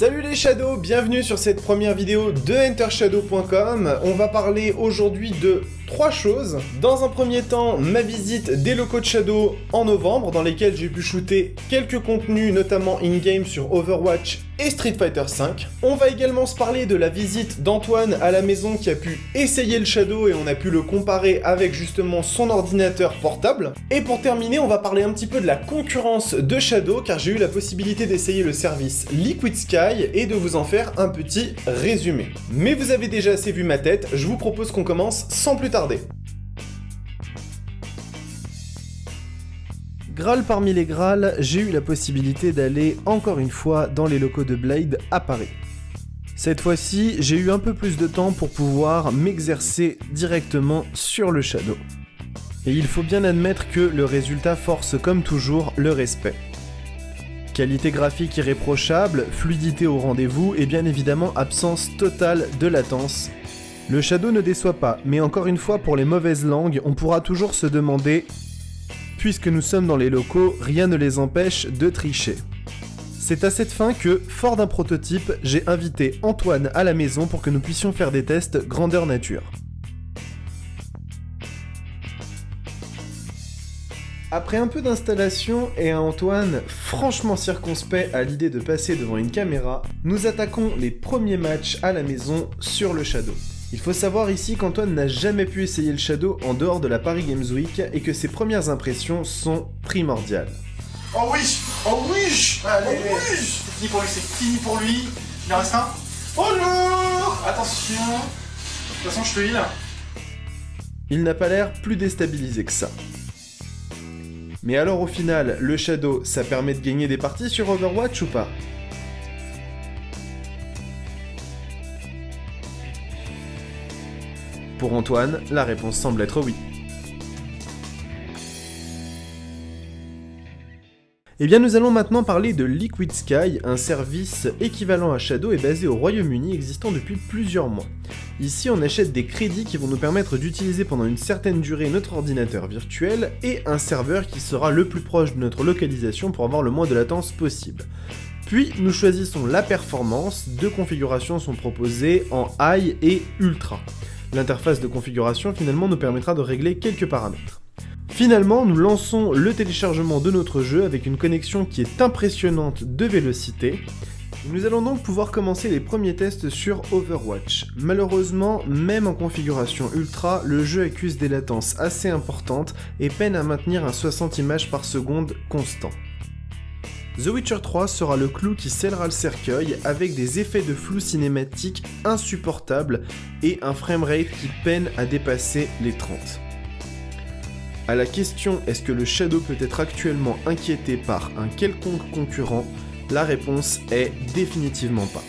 Salut les Shadows, bienvenue sur cette première vidéo de EnterShadow.com. On va parler aujourd'hui de 3 choses. Dans un premier temps, ma visite des locaux de Shadow en novembre, dans lesquels j'ai pu shooter quelques contenus, notamment in-game sur Overwatch et Street Fighter V. On va également se parler de la visite d'Antoine à la maison qui a pu essayer le Shadow et on a pu le comparer avec justement son ordinateur portable. Et pour terminer, on va parler un petit peu de la concurrence de Shadow car j'ai eu la possibilité d'essayer le service Liquid Sky et de vous en faire un petit résumé. Mais vous avez déjà assez vu ma tête, je vous propose qu'on commence sans plus tarder. Graal parmi les Graals, j'ai eu la possibilité d'aller encore une fois dans les locaux de Blade à Paris. Cette fois-ci, j'ai eu un peu plus de temps pour pouvoir m'exercer directement sur le Shadow. Et il faut bien admettre que le résultat force comme toujours le respect. Qualité graphique irréprochable, fluidité au rendez-vous et bien évidemment absence totale de latence. Le Shadow ne déçoit pas, mais encore une fois pour les mauvaises langues, on pourra toujours se demander « Puisque nous sommes dans les locaux, rien ne les empêche de tricher ». C'est à cette fin que, fort d'un prototype, j'ai invité Antoine à la maison pour que nous puissions faire des tests grandeur nature. Après un peu d'installation et un Antoine franchement circonspect à l'idée de passer devant une caméra, nous attaquons les premiers matchs à la maison sur le Shadow. Il faut savoir ici qu'Antoine n'a jamais pu essayer le Shadow en dehors de la Paris Games Week et que ses premières impressions sont primordiales. Oh oui! Oh oui! Allez, oh oui! C'est fini pour lui, c'est fini pour lui. Il en reste un. Bonjour! Attention! De toute façon, je te heal. Il n'a pas l'air plus déstabilisé que ça. Mais alors au final, le Shadow, ça permet de gagner des parties sur Overwatch ou pas ? Pour Antoine, la réponse semble être oui. Eh bien nous allons maintenant parler de Liquid Sky, un service équivalent à Shadow et basé au Royaume-Uni existant depuis plusieurs mois. Ici on achète des crédits qui vont nous permettre d'utiliser pendant une certaine durée notre ordinateur virtuel et un serveur qui sera le plus proche de notre localisation pour avoir le moins de latence possible. Puis nous choisissons la performance, 2 configurations sont proposées en High et Ultra. L'interface de configuration finalement nous permettra de régler quelques paramètres. Finalement, nous lançons le téléchargement de notre jeu avec une connexion qui est impressionnante de vélocité. Nous allons donc pouvoir commencer les premiers tests sur Overwatch. Malheureusement, même en configuration ultra, le jeu accuse des latences assez importantes et peine à maintenir un 60 images par seconde constant. The Witcher 3 sera le clou qui scellera le cercueil avec des effets de flou cinématique insupportables et un framerate qui peine à dépasser les 30. À la question « Est-ce que le Shadow peut être actuellement inquiété par un quelconque concurrent ?», la réponse est définitivement pas.